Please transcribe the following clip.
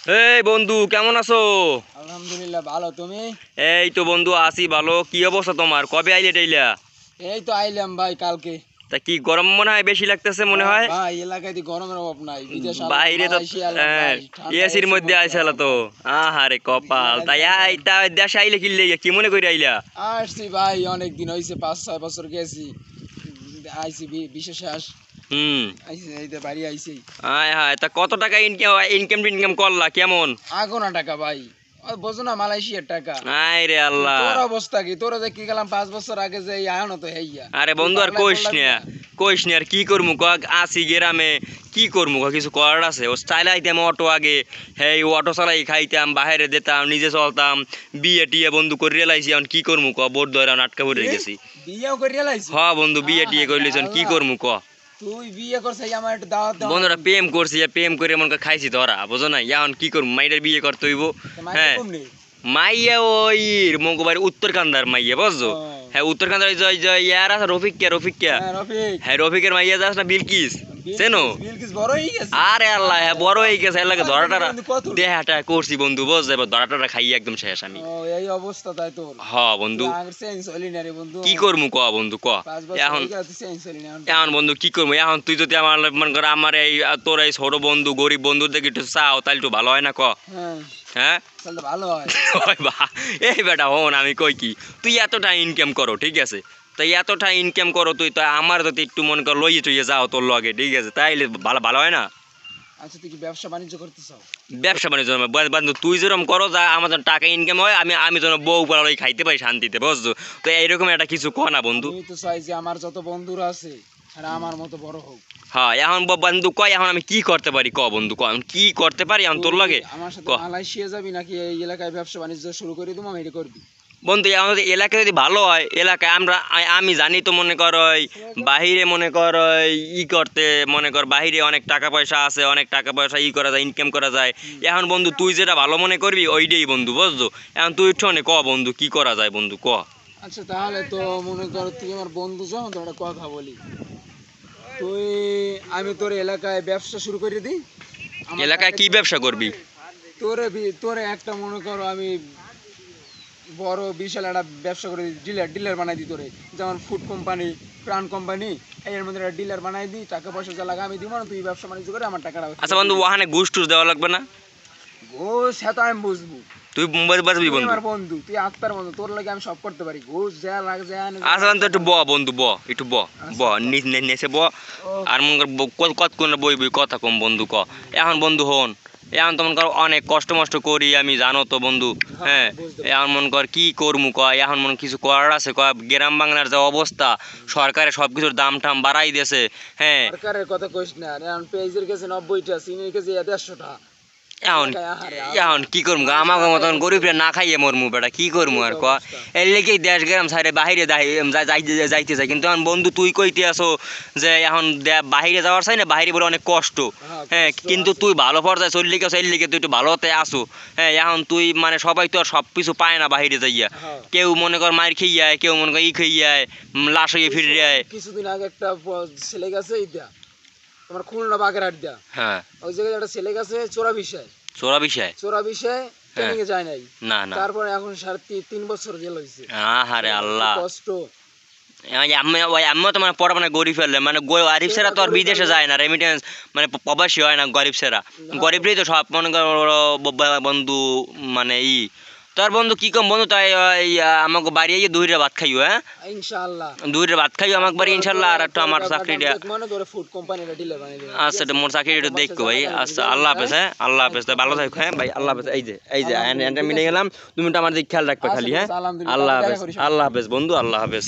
এই বন্ধু কেমন আছো? আলহামদুলিল্লাহ ভালো। তুমি? এই তো বন্ধু আছি ভালো। কি অবস্থা তোমার? কবে আইলে টাইলা? এই তো আইলাম ভাই কালকে। তা কি গরম মনে হয় বেশি লাগতেছে মনে হয়? ভাই এলাকায় তো গরমের অভাব নাই, বিদেশ আলাম বাইরে তো মালয়েশিয়া আলাম ভাই, ঠান্ডা এসির মধ্যে আইসাল তো। আহারে কপাল। তাই তা দেশে আইলে কি লেগে কি মনে করে আইলা? আসছি ভাই, অনেক দিন হয়েছে, 5-6 বছর গেছি। আইসি বিশেষে হুম। আইসি এই যে বাড়ি আইসি। আয় হায়, তা কত টাকা ইনকাম করলা কেমন? আগোনা টাকা ভাই, বোঝো না, মালয়েশিয়ার টাকা। আয় রে আল্লাহ। তোর অবস্থা কি? তোরা যে কি গেলাম 5 বছর আগে যে আয়নো তো হেইয়া। আরে বন্ধু আর কইস নি আর কি করমু ক? আসি গ্রামে কি করমু ক? কিছু করার আছে? ও স্টাইল আইতাম অটো আগে, হ্যাঁ অটো চালাই খাইতাম, বাইরে দিতাম, নিজে চলতাম, বিয়ে টিয়ে বন্ধু করে রেলাইছি। এখন কি করমু ক? বোর্ড ধরে আটকা পড়ে গেছি। বিয়েও করে লাইছি? হ্যাঁ বন্ধু বিয়ে টিয়ে করে লিছি, কি করমু ক? তুই বিয়ে করছিস, আমার একটু দাওয়াত দাও। বন্ধুরা প্রেম করছি, প্রেম করে মনে করে খাইছি ধরা, বুঝো না? এখন কি করবো? মাইটার বিয়ে করতে হইব। হ্যাঁ মাইয়া ওই মঙ্গলবার উত্তরকান্দার মাইয়া, বুঝছো? হ্যাঁ উত্তরকান্দার ইয়ার আছে রফিক হ্যাঁ রফিকের মাইয়া যাস না বিলকিস, চেনো? আরে আল্লাহ, হ্যাঁ বড় হয়ে গেছে এলাকা। ধরাটা দেহাটা করছি বন্ধু, বুঝ যাবে ধরাটা খাই একদম শেষ আমি। এই অবস্থা তাই তোর? হ্যাঁ বন্ধু কি করবো ক? বন্ধু ক এখন, এখন বন্ধু কি করবো? এখন তুই যদি আমার মনে কর আমার এই তোর এই ছোট বন্ধু গরিব বন্ধুর দেখে একটু চাও, তাহলে একটু ভালো হয় না ক? হ্যাঁ ভালো হয়। এই বেটা হন আমি কই কি, তুই এতটা ইনকাম করো ঠিক আছে, তাই এতটা ইনকাম করো তুই, তো আমার যদি একটু মনে কর লইয়ে টইয়ে যাও তোর লগে, ঠিক আছে, তাইলে ভালো ভালো হয় না? আচ্ছা তুই কি ব্যবসা বাণিজ্য করতে চাও? ব্যবসা বাণিজ্য বন্ধু তুই যেরকম করো যা আমাদের টাকা ইনকাম হয়, আমি যেন বউ পাড়াই খাইতে পারি শান্তিতে, বুঝছো? তো এইরকম একটা কিছু কর না বন্ধু। আমি তো চাই যে আমার যত বন্ধুরা আছে আর আমার মতো বড় হোক। হ্যাঁ এখন বন্ধু কয় এখন আমি কি করতে পারি ক? বন্ধু ক কি করতে পারি এখন তোর লাগে? আমার সাথে মালয়েশিয়া যাবি নাকি এই এলাকায় ব্যবসা বাণিজ্য শুরু করে দেবো, আমি এটা করবি? বন্ধু আমাদের এলাকায় যদি ভালো হয়, এলাকায় আমি জানি তো মনে কর বাহিরে মনে কর ই করতে, মনে কর বাহিরে অনেক টাকা পয়সা আছে, অনেক টাকা পয়সা ই করা যায়, ইনকাম করা যায়। এখন বন্ধু তুই যেটা ভালো মনে করবি ওইটাই বন্ধু, বুঝছো? এখন তুই একটু ক বন্ধু কি করা যায় বন্ধু ক? আচ্ছা তাহলে তো মনে কর তুই আমার বন্ধু, যখন তোর একটা কথা বলি, তুই আমি তোর এলাকায় ব্যবসা শুরু করে দিই। এলাকায় কি ব্যবসা করবি? তোরে একটা মনে করো আমি বড় বিশাল একটা ব্যবসা করে দিই, ডিলার বানাই দিই তোরে, যেমন ফুড কোম্পানি, প্রাণ কোম্পানি, এর মধ্যে একটা ডিলার বানাই দিই। টাকা পয়সা যা লাগা আমি দিব না, তুই ব্যবসা বাণিজ্য করে আমার টাকাটা। আচ্ছা বন্ধু ওখানে ঘুষ টুস দেওয়া লাগবে না? ঘুষ হ্যাঁ তো আমি বুঝবো, তুই মুম্বাই বাজবি বন্ধু, আমার বন্ধু, তুই আত্মার বন্ধু, তোর লাগে আমি সব করতে পারি। ঘুষ যা লাগে যা। আচ্ছা বন্ধু একটু বন্ধু একটু নেছে আর মনে কর কত কোন বই কথা কম বন্ধু ক। এখন বন্ধু হন, এখন তো মনে কর অনেক কষ্ট মষ্ট করি আমি, জানো তো বন্ধু। হ্যাঁ এখন মনে কর কি করমু ক? এখন মনে কিছু করার আছে ক? গ্রাম বাংলার যে অবস্থা, সরকারে সবকিছুর দাম টাম বাড়াই দিয়েছে। হ্যাঁ সরকারের কথা কইস না, এখন পেঁয়াজের কেজি 90টা, চিনির কেজি 150টা। এখন কি করবো? আমাকে মতন গরিবরা না খাইয়ে মরমু বেটা, কি করবো আর ক? এর লেগেই দেশ গ্রাম সাইডে বাহিরে যাইতে চাই। কিন্তু এখন বন্ধু তুই কইতে আসো যে এখন বাহিরে যাওয়ার চাই না, বাহিরে বলে অনেক কষ্ট। হ্যাঁ কিন্তু তুই ভালো পর্যায়ে চললি গেছো, এর লিগে তুই একটু ভালোতে আসো। হ্যাঁ এখন তুই মানে সবাই তো আর সব কিছু পায় না বাহিরে যাইয়া, কেউ মনে কর মার খেয়ে আয়, কেউ মনে কর ই খেয়ে আয়, লাশ হয়ে ফিরে আয়। কিছুদিন আগে একটা ছেলে গেছে তোমার খুলনা বাগেরহাট দিয়া, হ্যাঁ ওই জায়গায় একটা ছেলে গেছে চোরা বিষয় ট্রেনিং এ যায় নাই, না তারপরে এখন 3.5 বছর জেল হইছে। আহারে আল্লাহ কষ্ট। আমিও তো মানে পড়া মানে গরিব ফেললে, মানে গরিব সেরা তো আর বিদেশে যায় না, রেমিটেন্স মানে প্রবাসী হয় না গরিব সেরা। গরিবরাই তো সব মনে করো বন্ধু, মানে তোর বন্ধু কি কম বন্ধু, তাই আমাকে বাড়ি আইয়ে 2টা ভাত খাইও। হ্যাঁ ইনশাআল্লাহ 2টা ভাত খাইও আমাকে বাড়ি ইনশাআল্লাহ। আর একটা আমার চাকরিটা আচ্ছা মোর চাকরিটা একটু দেখো ভাই। আচ্ছা আল্লাহ হাফেজ। হ্যাঁ আল্লাহ হাফেজ, তাই ভালো থাকো। হ্যাঁ ভাই আল্লাহ হাফেজ। এই যে মিলে গেলাম, তুমি আমার দিকে খেয়াল রাখবে খালি। হ্যাঁ আল্লাহ হাফেজ বন্ধু, আল্লাহ হাফেজ।